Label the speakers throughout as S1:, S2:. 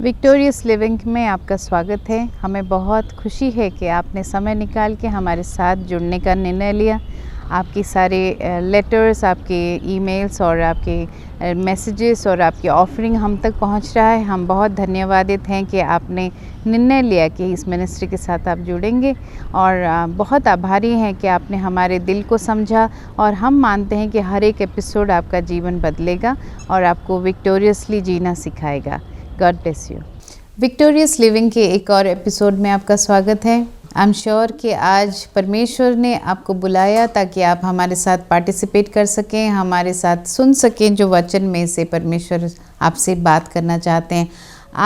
S1: Victorious living में आपका स्वागत है। हमें बहुत खुशी है कि आपने समय निकाल के हमारे साथ जुड़ने का निर्णय लिया। आपकी सारे लेटर्स, आपके ईमेल्स और आपके मैसेजेस और आपकी ऑफरिंग हम तक पहुंच रहा है। हम बहुत धन्यवादित हैं कि आपने निर्णय लिया कि इस मिनिस्ट्री के साथ आप जुड़ेंगे और बहुत आभारी हैं कि आपने हमारे दिल को समझा और हम मानते हैं कि हर एक एपिसोड आपका जीवन बदलेगा और आपको विक्टोरियसली जीना सिखाएगा। God bless you. Victorious living के एक और एपिसोड में आपका स्वागत है। आई एम श्योर कि आज परमेश्वर ने आपको बुलाया ताकि आप हमारे साथ पार्टिसिपेट कर सकें, हमारे साथ सुन सकें जो वचन में से परमेश्वर आपसे बात करना चाहते हैं।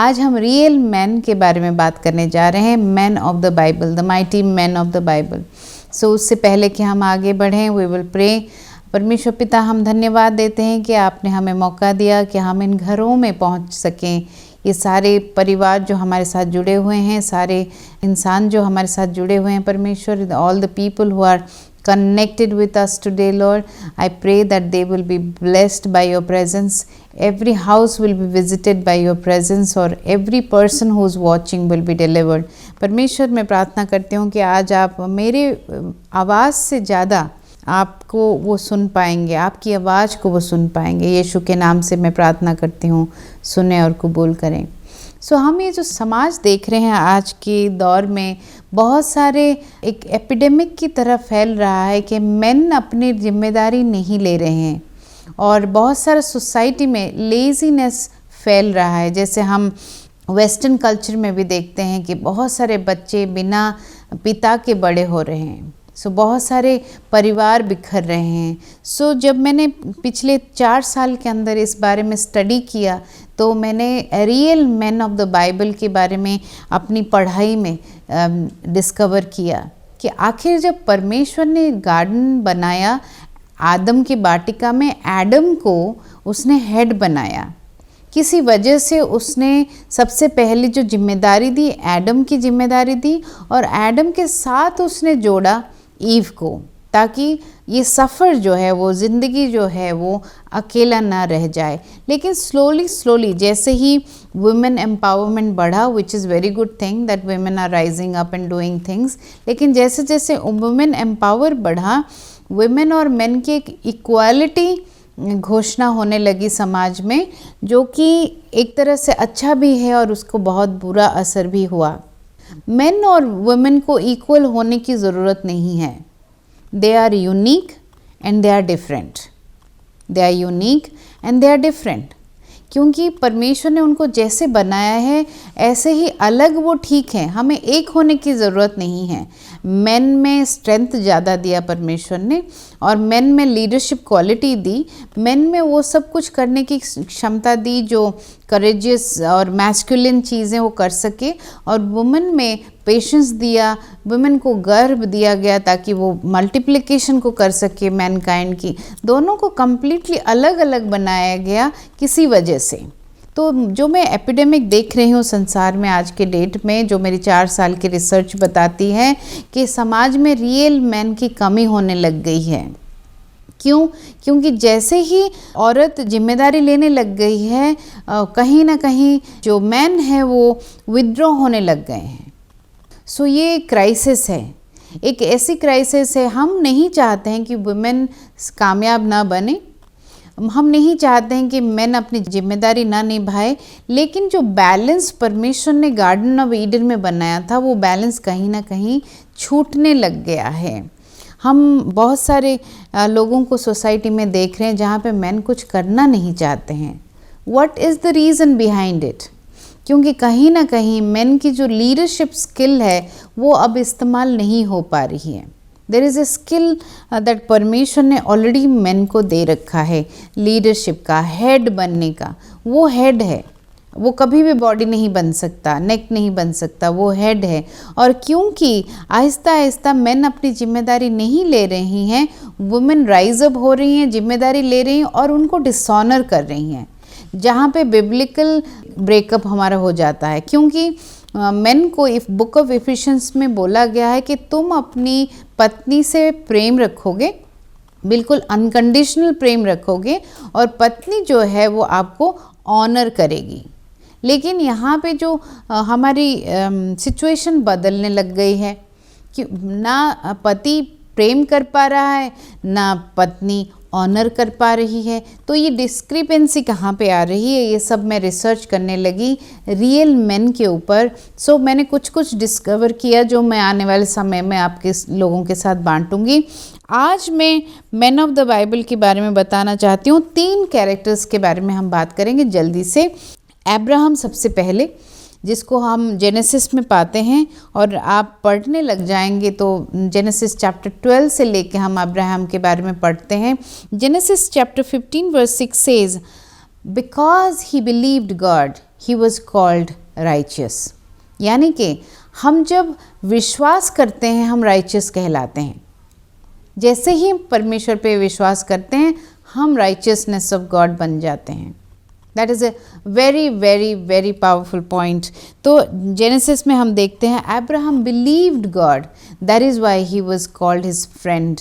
S1: आज हम रियल मैन के बारे में बात करने जा रहे हैं, man of the Bible, the mighty man of the Bible. So उससे पहले कि हम आगे बढ़ें, वी विल प्रे। परमेश्वर पिता, हम धन्यवाद देते हैं कि आपने हमें मौका दिया कि हम इन घरों में पहुंच सकें। ये सारे परिवार जो हमारे साथ जुड़े हुए हैं, सारे इंसान जो हमारे साथ जुड़े हुए हैं परमेश्वर, all the people who are connected with us today, Lord, I pray that they will be blessed by your presence. Every house will be visited by your presence or every person who is watching will be delivered. परमेश्वर, मैं प्रार्थना करती हूँ कि आज आप मेरे आवाज़ से ज़्यादा आपको वो सुन पाएंगे, आपकी आवाज़ को वो सुन पाएंगे। यीशु के नाम से मैं प्रार्थना करती हूँ, सुने और कबूल करें। सो हम ये जो समाज देख रहे हैं आज के दौर में, बहुत सारे एक एपिडेमिक की तरह फैल रहा है कि मेन अपनी जिम्मेदारी नहीं ले रहे हैं और बहुत सारा सोसाइटी में लेज़ीनेस फैल रहा है। जैसे हम वेस्टर्न कल्चर में भी देखते हैं कि बहुत सारे बच्चे बिना पिता के बड़े हो रहे हैं। सो बहुत सारे परिवार बिखर रहे हैं। सो जब मैंने पिछले 4 साल के अंदर इस बारे में स्टडी किया तो मैंने real man of the Bible के बारे में अपनी पढ़ाई में डिस्कवर किया कि आखिर जब परमेश्वर ने गार्डन बनाया, आदम की वाटिका में एडम को उसने हेड बनाया। किसी वजह से उसने सबसे पहले जो जिम्मेदारी दी, एडम की जिम्मेदारी दी और एडम के साथ उसने जोड़ा ईव को, ताकि ये सफ़र जो है, वो ज़िंदगी जो है वो अकेला ना रह जाए। लेकिन स्लोली जैसे ही वुमेन एम्पावरमेंट बढ़ा, which is very good thing that women are rising up and doing things, लेकिन जैसे जैसे वुमेन एम्पावर बढ़ा, वुमेन और मेन की एक इक्वालिटी घोषणा होने लगी समाज में, जो कि एक तरह से अच्छा भी है और उसको बहुत बुरा असर भी हुआ। मेन और वुमेन को इक्वल होने की ज़रूरत नहीं है। They are unique and they are different. They are unique and they are different, क्योंकि परमेश्वर ने उनको जैसे बनाया है ऐसे ही अलग वो ठीक है। हमें एक होने की ज़रूरत नहीं है। मेन में स्ट्रेंथ ज़्यादा दिया परमेश्वर ने और मेन में लीडरशिप क्वालिटी दी। मेन में वो सब कुछ करने की क्षमता दी जो करेजियस और मैस्कुलिन चीज़ें वो कर सके, और वुमेन में पेशेंस दिया, वुमेन को गर्भ दिया गया ताकि वो मल्टीप्लिकेशन को कर सके मैनकाइंड की। दोनों को कम्प्लीटली अलग अलग बनाया गया किसी वजह से। तो जो मैं एपिडेमिक देख रही हूँ संसार में आज के डेट में, जो मेरी 4 साल की रिसर्च बताती है कि समाज में रियल मैन की कमी होने लग गई है। क्यों? क्योंकि जैसे ही औरत जिम्मेदारी लेने लग गई है, कहीं ना कहीं जो मैन है वो विथड्रॉ होने लग गए हैं। सो ये क्राइसिस है, एक ऐसी क्राइसिस है। हम नहीं चाहते हैं कि वुमेन कामयाब ना बने, हम नहीं चाहते हैं कि मैन अपनी जिम्मेदारी ना निभाए, लेकिन जो बैलेंस परमेश्वर ने गार्डन ऑफ ईडन में बनाया था, वो बैलेंस कहीं ना कहीं छूटने लग गया है। हम बहुत सारे लोगों को सोसाइटी में देख रहे हैं जहाँ पे मैन कुछ करना नहीं चाहते हैं। What is the reason behind it? क्योंकि कहीं ना कहीं मैन की जो लीडरशिप स्किल है वो अब इस्तेमाल नहीं हो पा रही है। There is a skill that परमेश्वर ने ऑलरेडी मैन को दे रखा है, लीडरशिप का, हेड बनने का। वो हेड है, वो कभी भी बॉडी नहीं बन सकता, नेक नहीं बन सकता, वो हेड है। और क्योंकि आहिस्ता आहिस्ता मैन अपनी जिम्मेदारी नहीं ले रही हैं, वुमेन राइज अप हो रही हैं, जिम्मेदारी ले रही हैं और उनको डिसऑनर कर रही हैं, जहाँ पे बिब्लिकल ब्रेकअप हमारा हो जाता है। क्योंकि मेन को इफ बुक ऑफ एफिशिएंस में बोला गया है कि तुम अपनी पत्नी से प्रेम रखोगे, बिल्कुल अनकंडीशनल प्रेम रखोगे, और पत्नी जो है वो आपको ऑनर करेगी। लेकिन यहाँ पे जो हमारी सिचुएशन बदलने लग गई है कि ना पति प्रेम कर पा रहा है, ना पत्नी ऑनर कर पा रही है। तो ये डिस्क्रिपेंसी कहाँ पे आ रही है, ये सब मैं रिसर्च करने लगी रियल मेन के ऊपर। सो मैंने कुछ डिस्कवर किया जो मैं आने वाले समय में आपके लोगों के साथ बांटूंगी। आज मैं मैन ऑफ द बाइबल के बारे में बताना चाहती हूँ। 3 कैरेक्टर्स के बारे में हम बात करेंगे जल्दी से। अब्राहम सबसे पहले, जिसको हम जेनेसिस में पाते हैं, और आप पढ़ने लग जाएंगे तो जेनेसिस चैप्टर 12 से लेके हम अब्राहम के बारे में पढ़ते हैं। Genesis chapter 15 verse 6 says, because he believed God he was called righteous. यानी कि हम जब विश्वास करते हैं हम राइचियस कहलाते हैं। जैसे ही परमेश्वर पे विश्वास करते हैं हम राइचियसनेस ऑफ गॉड बन जाते हैं। That is a very very very powerful point. तो जेनेसिस में हम देखते हैं Abraham believed God, that is why he was called his friend.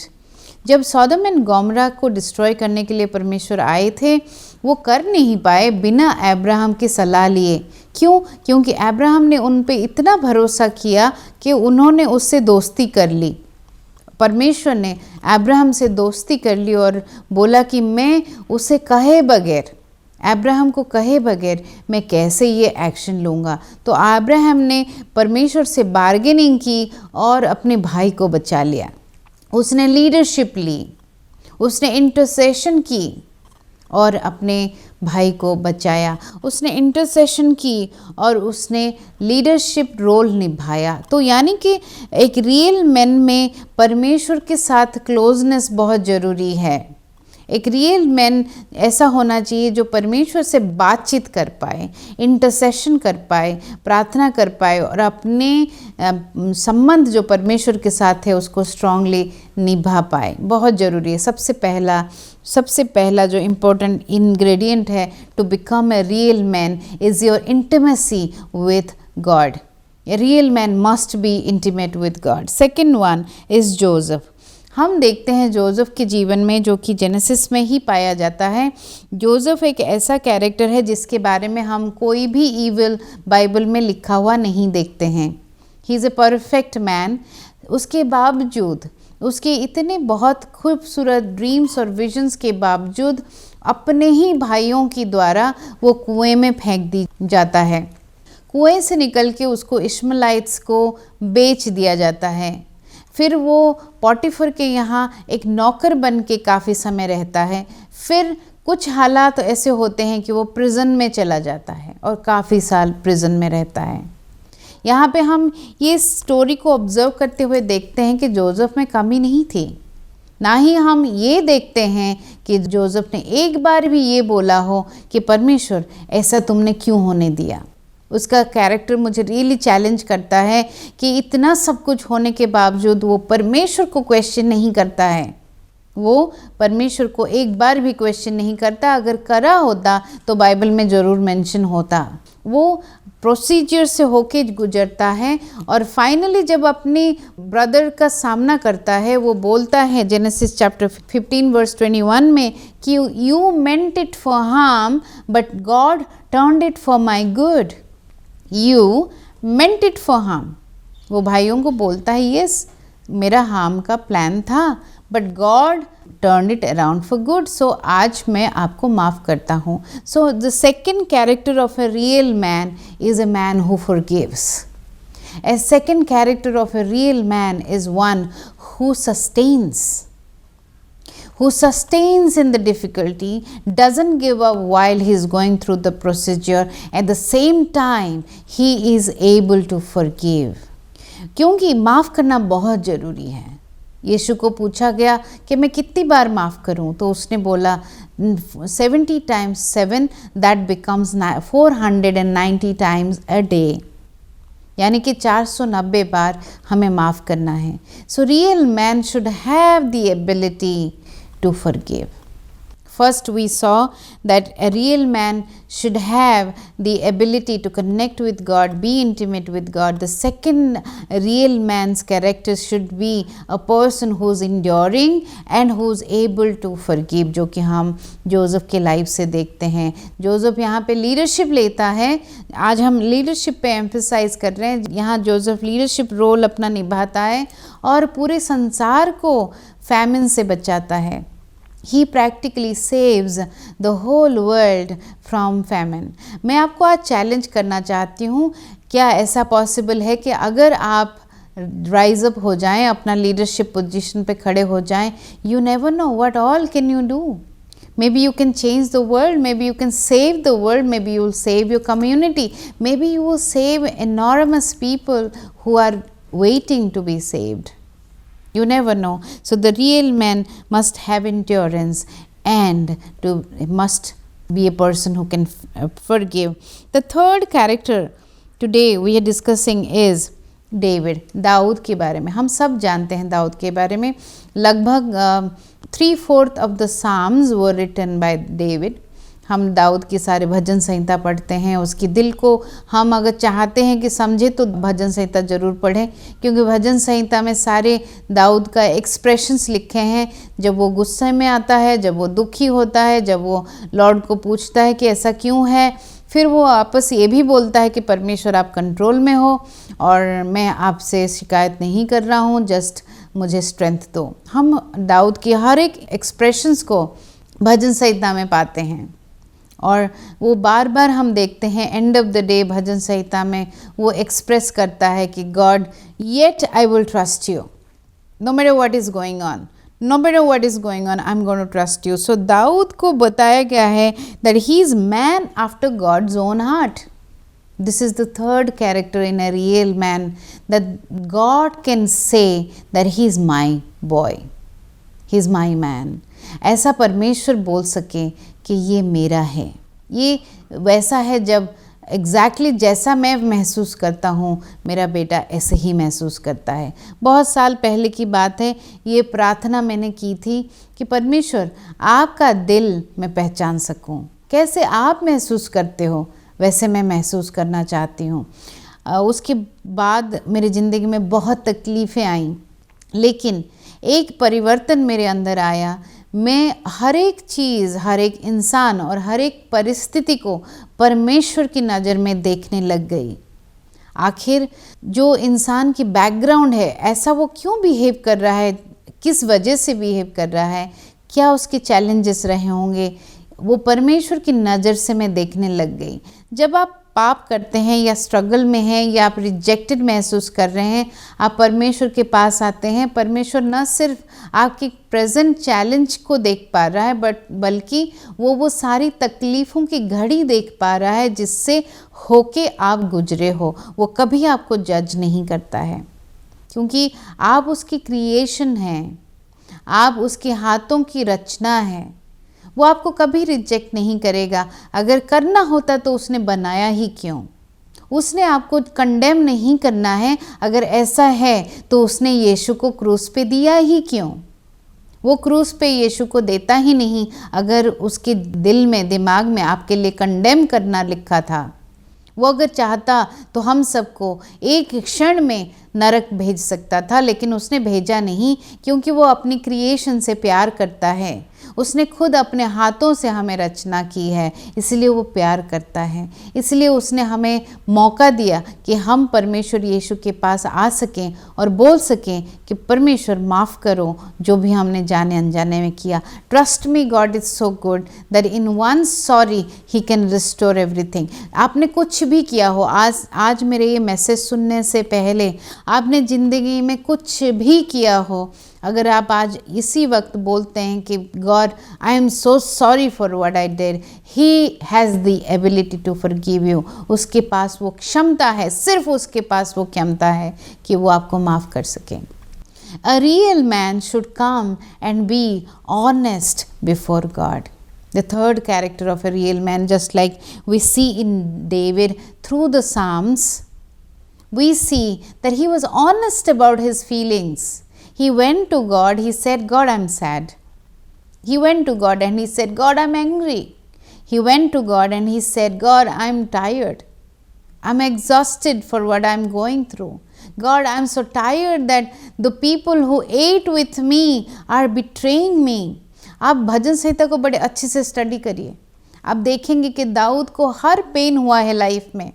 S1: जब सौदम एंड गोमरा को डिस्ट्रॉय करने के लिए परमेश्वर आए थे, वो कर नहीं पाए बिना अब्राहम की सलाह लिए। क्यों? क्योंकि अब्राहम ने उन पे इतना भरोसा किया कि उन्होंने उससे दोस्ती कर ली। परमेश्वर ने अब्राहम से दोस्ती कर ली और बोला कि मैं उसे कहे बगैर, अब्राहम को कहे बगैर मैं कैसे ये एक्शन लूँगा। तो अब्राहम ने परमेश्वर से बार्गेनिंग की और अपने भाई को बचा लिया। उसने लीडरशिप ली, उसने इंटरसेशन की और अपने भाई को बचाया। उसने इंटरसेशन की और उसने लीडरशिप रोल निभाया। तो यानी कि एक रियल मैन में परमेश्वर के साथ क्लोजनेस बहुत ज़रूरी है। एक रियल मैन ऐसा होना चाहिए जो परमेश्वर से बातचीत कर पाए, इंटरसेशन कर पाए, प्रार्थना कर पाए और अपने संबंध जो परमेश्वर के साथ है उसको स्ट्रांगली निभा पाए। बहुत ज़रूरी है। सबसे पहला जो इम्पोर्टेंट इंग्रेडिएंट है to become a real man is your intimacy with God. A real man must be intimate with God. Second one is Joseph. हम देखते हैं जोसेफ के जीवन में, जो कि जेनेसिस में ही पाया जाता है। जोसेफ एक ऐसा कैरेक्टर है जिसके बारे में हम कोई भी ईविल बाइबल में लिखा हुआ नहीं देखते हैं। He is a perfect man. उसके बावजूद, उसके इतने बहुत खूबसूरत ड्रीम्स और विजन्स के बावजूद अपने ही भाइयों के द्वारा वो कुएं में फेंक दी जाता है। कुएं से निकल के उसको इश्माइलाइट्स को बेच दिया जाता है। फिर वो पोटीफर के यहाँ एक नौकर बन के काफ़ी समय रहता है। फिर कुछ हालात ऐसे होते हैं कि वो प्रिजन में चला जाता है और काफ़ी साल प्रिजन में रहता है। यहाँ पे हम ये स्टोरी को ऑब्जर्व करते हुए देखते हैं कि जोसेफ में कमी नहीं थी। ना ही हम ये देखते हैं कि जोसेफ ने एक बार भी ये बोला हो कि परमेश्वर ऐसा तुमने क्यों होने दिया। उसका कैरेक्टर मुझे रियली चैलेंज करता है कि इतना सब कुछ होने के बावजूद वो परमेश्वर को क्वेश्चन नहीं करता है। वो परमेश्वर को एक बार भी क्वेश्चन नहीं करता। अगर करा होता तो बाइबल में ज़रूर मेंशन होता। वो प्रोसीजर से होके गुजरता है और फाइनली जब अपने ब्रदर का सामना करता है, वो बोलता है जेनेसिस चैप्टर 15 वर्स 21 में कि you meant it for harm but God turned it for my good. You meant it for harm. वो भाइयों को बोलता है यस, मेरा हार्म का प्लान था but God turn it around for good. So आज मैं आपको माफ़ करता हूँ। So the second character of a real man is a man who forgives. A second character of a real man is one who sustains in the difficulty, doesn't give up while he is going through the procedure. At the same time, he is able to forgive. क्योंकि माफ़ करना बहुत ज़रूरी है। यीशु को पूछा गया कि मैं कितनी बार माफ़ करूं, तो उसने बोला 70 times 7, that becomes 490 times a day। यानी कि 490 बार हमें माफ़ करना है। So real man should have the ability to forgive. first we saw that a real man should have the ability to connect with God, be intimate with God. The second real man's character should be a person who is enduring and who is able to forgive, जो कि हम Joseph के life से देखते हैं. Joseph यहाँ पे leadership लेता है. आज हम लीडरशिप पे एम्फेसाइज कर रहे हैं. यहाँ जोसेफ लीडरशिप रोल अपना निभाता है और पूरे संसार को फैमिन से बचाता है. He practically saves the whole world from famine. मैं आपको आज चैलेंज करना चाहती हूँ, क्या ऐसा पॉसिबल है कि अगर आप राइज अप हो जाएं, अपना लीडरशिप पोजीशन पे खड़े हो जाएं, you never know what all can you do. Maybe you can change the world, maybe you can save the world, maybe you will save your community, maybe you will save enormous people who are waiting to be saved. You never know. So the real man must have endurance and must be a person who can forgive. The third character today we are discussing is David. Dawood के बारे में हम सब जानते हैं. दाऊद के बारे में लगभग 3/4 of the Psalms were written by David. हम दाऊद की सारे भजन संहिता पढ़ते हैं. उसकी दिल को हम अगर चाहते हैं कि समझे तो भजन संहिता ज़रूर पढ़ें, क्योंकि भजन संहिता में सारे दाऊद का एक्सप्रेशंस लिखे हैं. जब वो गुस्से में आता है, जब वो दुखी होता है, जब वो लॉर्ड को पूछता है कि ऐसा क्यों है, फिर वो आपस ये भी बोलता है कि परमेश्वर आप कंट्रोल में हो और मैं आपसे शिकायत नहीं कर रहा हूँ, जस्ट मुझे स्ट्रेंथ दो. हम दाऊद की हर एक एक्सप्रेशंस को भजन संहिता में पाते हैं और वो बार बार हम देखते हैं. एंड ऑफ द डे भजन संहिता में वो एक्सप्रेस करता है कि God yet I will trust you, no matter what is going on, no matter what is going on, I am going to trust you. So Daud को बताया गया है that he is man after God's own heart. This is the third character in a real man, that God can say that he is my boy, he is my man. ऐसा परमेश्वर बोल सके कि ये मेरा है. ये वैसा है जब एग्जैक्टली जैसा मैं महसूस करता हूँ, मेरा बेटा ऐसे ही महसूस करता है. बहुत साल पहले की बात है, ये प्रार्थना मैंने की थी कि परमेश्वर आपका दिल मैं पहचान सकूँ, कैसे आप महसूस करते हो वैसे मैं महसूस करना चाहती हूँ. उसके बाद मेरी ज़िंदगी में बहुत तकलीफ़ें आईं, लेकिन एक परिवर्तन मेरे अंदर आया. मैं हर एक चीज़, हर एक इंसान और हर एक परिस्थिति को परमेश्वर की नज़र में देखने लग गई. आखिर जो इंसान की बैकग्राउंड है, ऐसा वो क्यों बिहेव कर रहा है, किस वजह से बिहेव कर रहा है, क्या उसके चैलेंजेस रहे होंगे, वो परमेश्वर की नज़र से मैं देखने लग गई. जब आप पाप करते हैं या स्ट्रगल में हैं या आप रिजेक्टेड महसूस कर रहे हैं, आप परमेश्वर के पास आते हैं. परमेश्वर न सिर्फ आपकी प्रेजेंट चैलेंज को देख पा रहा है, बल्कि वो सारी तकलीफ़ों की घड़ी देख पा रहा है जिससे होके आप गुजरे हो. वो कभी आपको जज नहीं करता है, क्योंकि आप उसकी क्रिएशन हैं, आप उसके हाथों की रचना है. वो आपको कभी रिजेक्ट नहीं करेगा. अगर करना होता तो उसने बनाया ही क्यों. उसने आपको कंडेम नहीं करना है. अगर ऐसा है तो उसने यीशु को क्रूस पे दिया ही क्यों. वो क्रूस पे यीशु को देता ही नहीं अगर उसके दिल में, दिमाग में आपके लिए कंडेम करना लिखा था. वो अगर चाहता तो हम सबको एक क्षण में नरक भेज सकता था, लेकिन उसने भेजा नहीं, क्योंकि वो अपनी क्रिएशन से प्यार करता है. उसने खुद अपने हाथों से हमें रचना की है, इसलिए वो प्यार करता है. इसलिए उसने हमें मौका दिया कि हम परमेश्वर यीशु के पास आ सकें और बोल सकें कि परमेश्वर माफ़ करो जो भी हमने जाने अनजाने में किया. Trust me, God is so good that in one sorry he can restore everything. आपने कुछ भी किया हो, आज मेरे ये मैसेज सुनने से पहले आपने ज़िंदगी में कुछ भी किया हो, अगर आप आज इसी वक्त बोलते हैं कि God I am so sorry for what I did, he has the ability to forgive you. उसके पास वो क्षमता है, सिर्फ उसके पास वो क्षमता है कि वो आपको माफ़ कर सके. A real man should come and be honest before God. The third character of a real man, just like we see in David through the Psalms, we see that he was honest about his feelings. He went to God, he said, God, I'm sad. He went to God and he said, God, I'm angry. He went to God and he said, God, I'm tired. I'm exhausted for what I'm going through. God, I'm so tired that the people who ate with me are betraying me. आप भजन संहिता को बड़े अच्छे से study करिए. आप देखेंगे कि दाऊद को हर पेन हुआ है लाइफ में,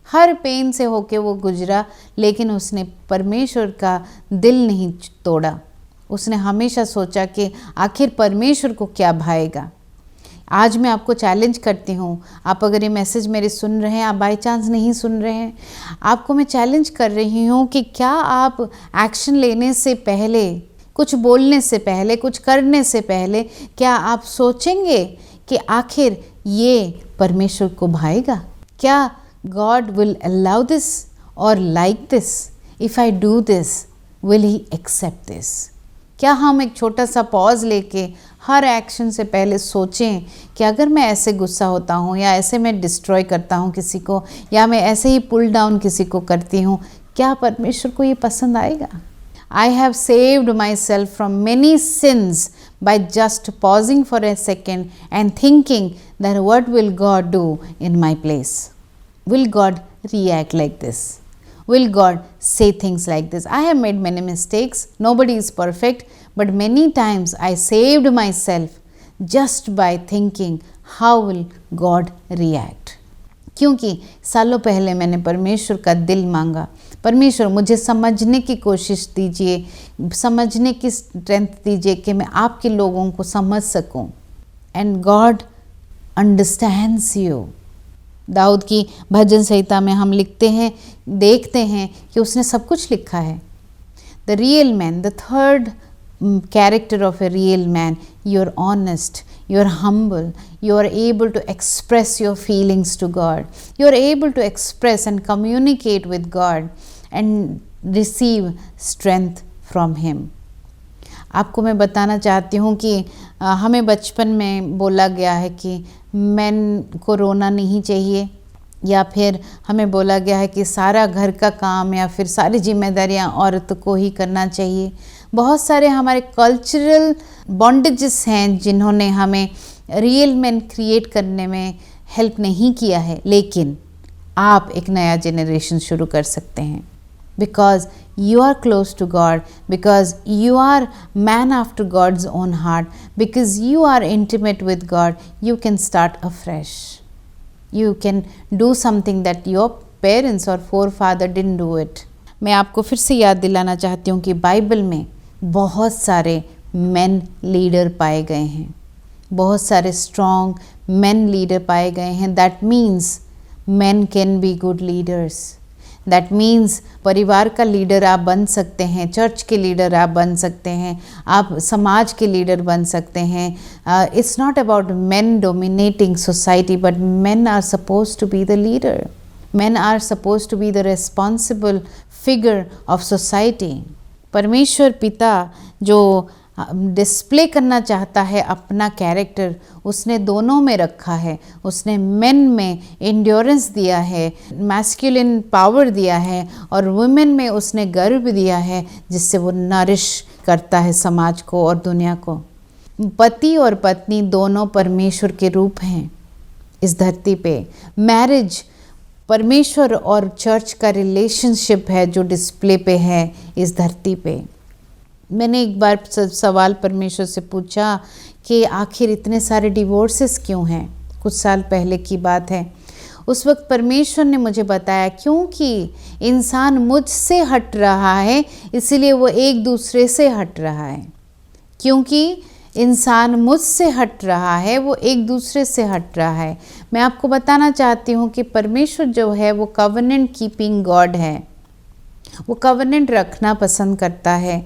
S1: हर पेन से होके वो गुजरा, लेकिन उसने परमेश्वर का दिल नहीं तोड़ा. उसने हमेशा सोचा कि आखिर परमेश्वर को क्या भाएगा. आज मैं आपको चैलेंज करती हूँ, आप अगर ये मैसेज मेरे सुन रहे हैं, आप बाय चांस नहीं सुन रहे हैं, आपको मैं चैलेंज कर रही हूँ कि क्या आप एक्शन लेने से पहले, कुछ बोलने से पहले, कुछ करने से पहले, क्या आप सोचेंगे कि आखिर ये परमेश्वर को भाएगा? क्या गॉड विल अलाउ दिस और like this? If I do this, will he accept this? क्या हम एक छोटा सा पॉज लेके हर एक्शन से पहले सोचें कि अगर मैं ऐसे गुस्सा होता हूँ, या ऐसे मैं डिस्ट्रॉय करता हूँ किसी को, या मैं ऐसे ही पुल डाउन किसी को करती हूँ, क्या परमेश्वर को ये पसंद आएगा? I have saved myself from many sins by just pausing for a second and thinking that what will God do in my place? Will God react like this? Will God say things like this? I have made many mistakes. Nobody is perfect. But many times I saved myself just by thinking, how will God react? क्योंकि सालों पहले मैंने परमेश्वर का दिल मांगा. परमेश्वर मुझे समझने की कोशिश दीजिए, समझने की स्ट्रेंथ दीजिए कि मैं आपके लोगों को समझ सकूं. And God understands you. दाऊद की भजन संहिता में हम लिखते हैं, देखते हैं कि उसने सब कुछ लिखा है. The real man, the third character of a real man, you're honest, you're humble, you're able to express your feelings to God, you're able to express and communicate with God and receive strength from him. आपको मैं बताना चाहती हूँ कि हमें बचपन में बोला गया है कि मैन को रोना नहीं चाहिए, या फिर हमें बोला गया है कि सारा घर का काम या फिर सारी जिम्मेदारियाँ औरत को ही करना चाहिए. बहुत सारे हमारे कल्चरल बॉन्डेजेस हैं जिन्होंने हमें रियल मैन क्रिएट करने में हेल्प नहीं किया है. लेकिन आप एक नया जनरेशन शुरू कर सकते हैं. Because you are close to God, because you are man after God's own heart, because you are intimate with God, you can start afresh. You can do something that your parents or forefather didn't do it. मैं आपको फिर से याद दिलाना चाहती हूँ कि Bible में बहुत सारे men लीडर पाए गए हैं, बहुत सारे strong men लीडर पाए गए हैं. That means men can be good leaders. That means परिवार का लीडर आप बन सकते हैं, चर्च के लीडर आप बन सकते हैं, आप समाज के लीडर बन सकते हैं. It's not about men dominating society, but men are suppose to be the leader. Men are suppose to be the responsible figure of society. परमेश्वर पिता जो डिस्प्ले करना चाहता है अपना कैरेक्टर, उसने दोनों में रखा है. उसने मेन में एंड्योरेंस दिया है, मैस्कुलिन पावर दिया है, और वुमेन में उसने गर्व दिया है जिससे वो नरिश करता है समाज को और दुनिया को. पति और पत्नी दोनों परमेश्वर के रूप हैं इस धरती पे. मैरिज परमेश्वर और चर्च का रिलेशनशिप है जो डिस्प्ले पे है इस धरती पे. मैंने एक बार सवाल परमेश्वर से पूछा कि आखिर इतने सारे डिवोर्सेस क्यों हैं. कुछ साल पहले की बात है. उस वक्त परमेश्वर ने मुझे बताया क्योंकि इंसान मुझसे हट रहा है, इसीलिए वो एक दूसरे से हट रहा है. क्योंकि इंसान मुझसे हट रहा है, वो एक दूसरे से हट रहा है. मैं आपको बताना चाहती हूँ कि परमेश्वर जो है वो कवनेंट कीपिंग गॉड है. वो कवनेंट रखना पसंद करता है.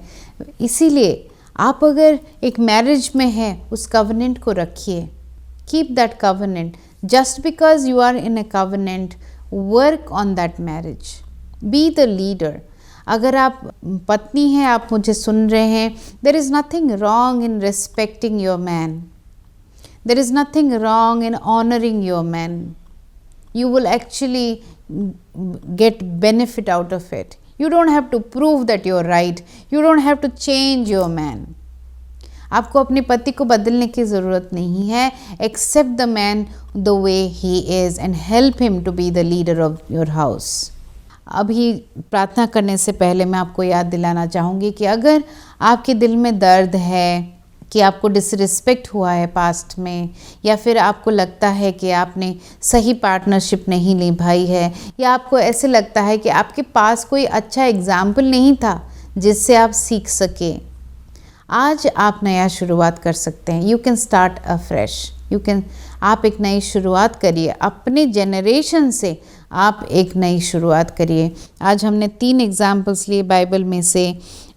S1: इसीलिए आप अगर एक मैरिज में हैं, उस कवनेंट को रखिए. Keep that covenant. Just because you are in a covenant, work on that marriage. Be the leader. अगर आप पत्नी हैं, आप मुझे सुन रहे हैं, there is nothing wrong in respecting your man. There is nothing wrong in honouring your man. You will actually get benefit out of it. You don't have to prove that you're right. You don't have to change your man. आपको अपने पति को बदलने की ज़रूरत नहीं है। Accept the man the way he is and help him to be the leader of your house. अभी प्रार्थना करने से पहले मैं आपको याद दिलाना चाहूँगी कि अगर आपके दिल में दर्द है कि आपको डिसरिस्पेक्ट हुआ है पास्ट में, या फिर आपको लगता है कि आपने सही पार्टनरशिप नहीं निभाई है, या आपको ऐसे लगता है कि आपके पास कोई अच्छा एग्जाम्पल नहीं था जिससे आप सीख सके, आज आप नया शुरुआत कर सकते हैं। You can start a fresh. आप एक नई शुरुआत करिए, अपने जनरेशन से आप एक नई शुरुआत करिए। आज हमने 3 एग्जाम्पल्स लिए बाइबल में से।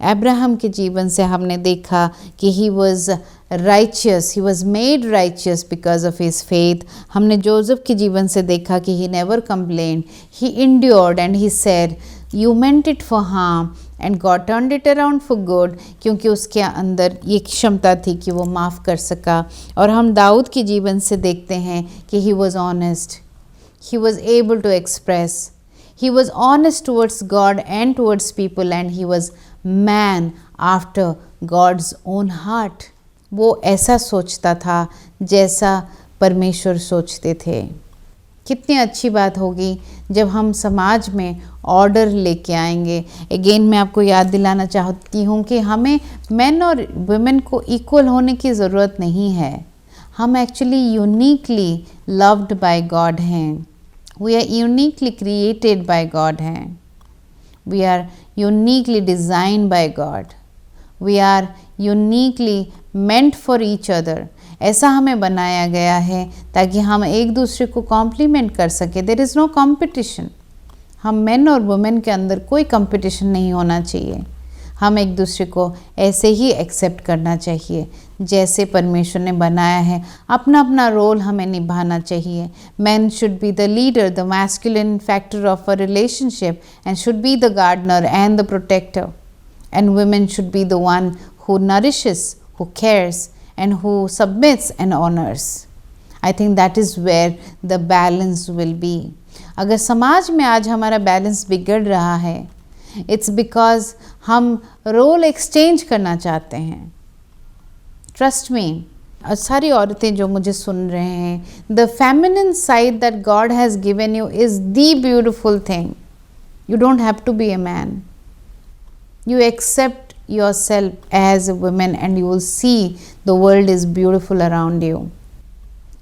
S1: अब्राहम के जीवन से हमने देखा कि he was righteous, he was made righteous because of his faith. हमने जोसेफ के जीवन से देखा कि he never complained, he endured and he said you meant it for harm and God turned it around for good, क्योंकि उसके अंदर ये क्षमता थी कि वो माफ़ कर सका। और हम दाऊद के जीवन से देखते हैं कि he was honest, he was able to express, he was honest towards God and towards people, and he was man after God's own heart. वो ऐसा सोचता था जैसा परमेश्वर सोचते थे। कितनी अच्छी बात होगी जब हम समाज में ऑर्डर लेके आएंगे। अगेन मैं आपको याद दिलाना चाहती हूँ कि हमें मेन और वुमेन को इक्वल होने की ज़रूरत नहीं है। हम actually uniquely loved by God हैं। We are uniquely created by God हैं। We are uniquely designed by God. We are uniquely meant for each other. ऐसा हमें बनाया गया है ताकि हम एक दूसरे को कॉम्प्लीमेंट कर सके। There is no competition. हम मेन और वुमेन के अंदर कोई कंपटीशन नहीं होना चाहिए। हम एक दूसरे को ऐसे ही एक्सेप्ट करना चाहिए जैसे परमेश्वर ने बनाया है। अपना अपना रोल हमें निभाना चाहिए। Man should be the leader, the masculine factor of a relationship, and should be the gardener and the protector, and women should be the one who nourishes, who cares and who submits and honours. I think that is where the balance will be. अगर समाज में आज हमारा balance बिगड़ रहा है, it's because हम role exchange करना चाहते हैं। ट्रस्ट मी, सारी औरतें जो मुझे सुन रहे हैं, the feminine side that God has given you is the beautiful thing. You don't have to be a man. You accept yourself as a women and you will see the world is beautiful around you.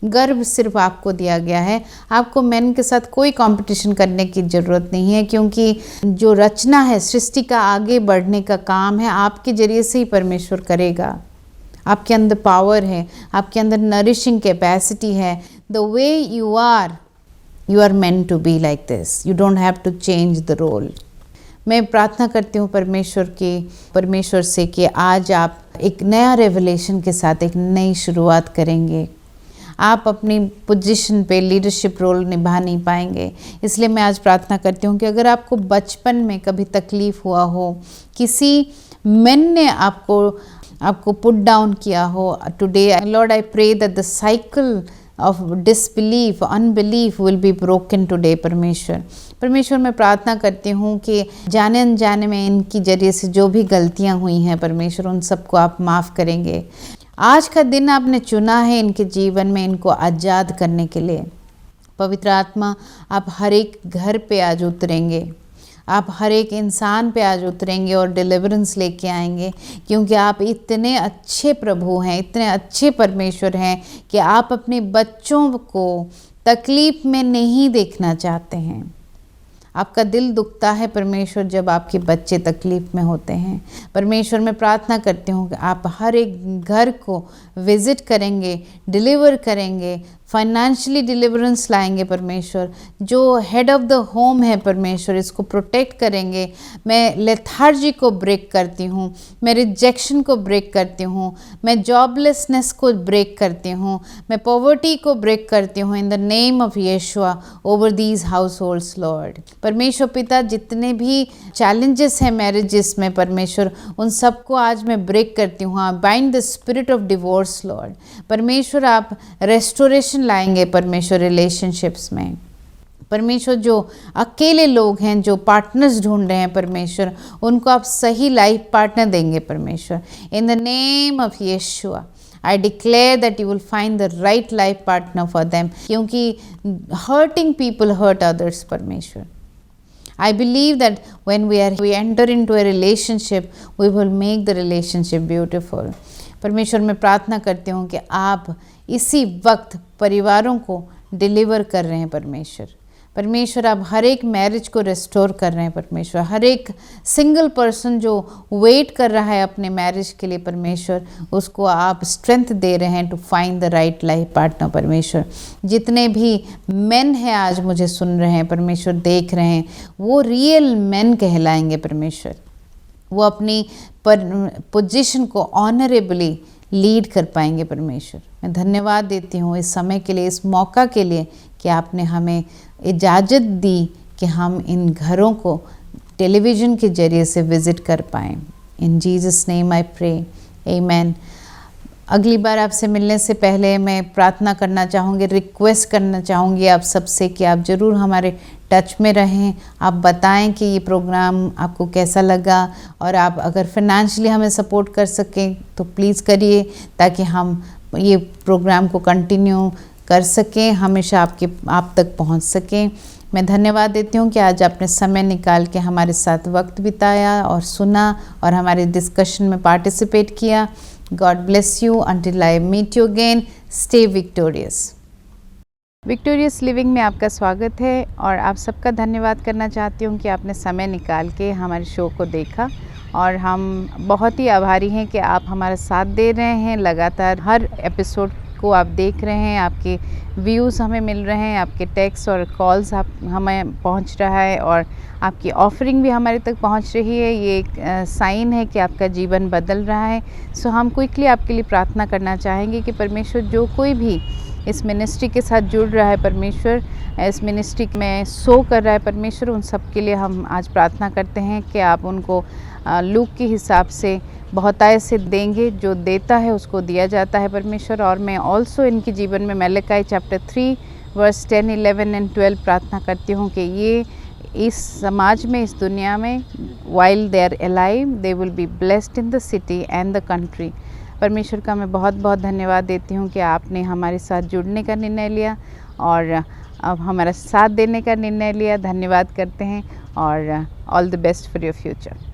S1: गर्व सिर्फ आपको दिया गया है। आपको main के साथ कोई कंपटीशन करने की ज़रूरत नहीं है, क्योंकि जो रचना है, सृष्टि का आगे बढ़ने का काम है, आपके ज़रिए से ही परमेश्वर करेगा। आपके अंदर पावर है, आपके अंदर नरिशिंग कैपेसिटी है। The way you are meant to be like this. You don't have to change the role. मैं प्रार्थना करती हूँ परमेश्वर से कि आज आप एक नया रेवलेशन के साथ एक नई शुरुआत करेंगे। आप अपनी पोजीशन पे लीडरशिप रोल निभा नहीं पाएंगे। इसलिए मैं आज प्रार्थना करती हूँ कि अगर आपको बचपन में कभी तकलीफ़ हुआ हो, किसी मेन ने आपको पुट डाउन किया हो, today lord I pray that the cycle of disbelief, unbelief will be broken today. परमेश्वर मैं प्रार्थना करती हूँ कि जाने अनजाने में इनकी जरिए से जो भी गलतियाँ हुई हैं परमेश्वर, उन सबको आप माफ़ करेंगे। आज का दिन आपने चुना है इनके जीवन में इनको आज़ाद करने के लिए। पवित्र आत्मा, आप हर एक घर पे आज उतरेंगे, आप हर एक इंसान पे आज उतरेंगे और डिलीवरेंस लेके आएंगे, क्योंकि आप इतने अच्छे प्रभु हैं, इतने अच्छे परमेश्वर हैं कि आप अपने बच्चों को तकलीफ़ में नहीं देखना चाहते हैं। आपका दिल दुखता है परमेश्वर जब आपके बच्चे तकलीफ़ में होते हैं। परमेश्वर मैं प्रार्थना करती हूँ कि आप हर एक घर को विज़िट करेंगे, डिलीवर करेंगे, फाइनेंशियली डिलीवरेंस लाएंगे परमेश्वर। जो हेड ऑफ़ द होम है परमेश्वर, इसको प्रोटेक्ट करेंगे। मैं लेथार्जी को ब्रेक करती हूँ, मैं रिजेक्शन को ब्रेक करती हूँ, मैं जॉबलेसनेस को ब्रेक करती हूँ, मैं पॉवर्टी को ब्रेक करती हूँ in the name of Yeshua over these households Lord. परमेश्वर पिता, जितने भी चैलेंजेस हैं मैरिजेस में परमेश्वर, उन सबको आज मैं ब्रेक करती हूँ। हाँ, bind the spirit of divorce Lord. परमेश्वर आप रेस्टोरेशन लाएंगे परमेश्वर रिलेशनशिप्स में। परमेश्वर जो अकेले लोग हैं, जो पार्टनर्स ढूंढ रहे हैं परमेश्वर, उनको आप सही लाइफ पार्टनर देंगे परमेश्वर। In the name of Yeshua I declare that you will find the right life partner for them, क्योंकि hurting people hurt others परमेश्वर। I believe that when we enter into a relationship, we will make the relationship beautiful। परमेश्वर मैं प्रार्थना करती हूँ कि आप इसी वक्त परिवारों को डिलीवर कर रहे हैं परमेश्वर। परमेश्वर आप हर एक मैरिज को रेस्टोर कर रहे हैं परमेश्वर। हर एक सिंगल पर्सन जो वेट कर रहा है अपने मैरिज के लिए परमेश्वर, उसको आप स्ट्रेंथ दे रहे हैं to find the right life partner परमेश्वर। जितने भी मेन हैं आज मुझे सुन रहे हैं परमेश्वर, देख रहे हैं, वो रियल मेन कहलाएंगे परमेश्वर। वो अपनी पोजीशन को ऑनरेबली लीड कर पाएंगे परमेश्वर। मैं धन्यवाद देती हूँ इस समय के लिए, इस मौका के लिए कि आपने हमें इजाज़त दी कि हम इन घरों को टेलीविज़न के ज़रिए से विज़िट कर पाएँ। In Jesus name I pray, amen. अगली बार आपसे मिलने से पहले मैं प्रार्थना करना चाहूँगी, रिक्वेस्ट करना चाहूँगी आप सबसे कि आप ज़रूर हमारे टच में रहें। आप बताएं कि ये प्रोग्राम आपको कैसा लगा, और आप अगर फाइनेंशियली हमें सपोर्ट कर सकें तो प्लीज़ करिए, ताकि हम ये प्रोग्राम को कंटिन्यू कर सकें, हमेशा आप तक पहुंच सकें। मैं धन्यवाद देती हूँ कि आज आपने समय निकाल के हमारे साथ वक्त बिताया और सुना और हमारे डिस्कशन में पार्टिसिपेट किया। God bless you until I meet you again. Stay victorious. Victorious living में आपका स्वागत है और आप सबका धन्यवाद करना चाहती हूँ कि आपने समय निकाल के हमारे शो को देखा, और हम बहुत ही आभारी हैं कि आप हमारा साथ दे रहे हैं। लगातार हर एपिसोड को आप देख रहे हैं, आपके व्यूज़ हमें मिल रहे हैं, आपके टेक्स्ट और कॉल्स हमें पहुंच रहा है, और आपकी ऑफरिंग भी हमारे तक पहुंच रही है। ये एक साइन है कि आपका जीवन बदल रहा है। सो हम क्विकली आपके लिए प्रार्थना करना चाहेंगे कि परमेश्वर जो कोई भी इस मिनिस्ट्री के साथ जुड़ रहा है परमेश्वर, इस मिनिस्ट्री में सो कर रहा है परमेश्वर, उन सब के लिए हम आज प्रार्थना करते हैं कि आप उनको लूक के हिसाब से बहुतायत से देंगे। जो देता है उसको दिया जाता है परमेश्वर। और मैं ऑल्सो इनके जीवन में मलकी चैप्टर 3 वर्स 10, 11 एंड 12 प्रार्थना करती हूँ कि ये इस समाज में, इस दुनिया में, while they are alive they will be blessed in the city and the country. परमेश्वर का मैं बहुत बहुत धन्यवाद देती हूँ कि आपने हमारे साथ जुड़ने का निर्णय लिया और अब हमारा साथ देने का निर्णय लिया। धन्यवाद करते हैं और all the best for your future.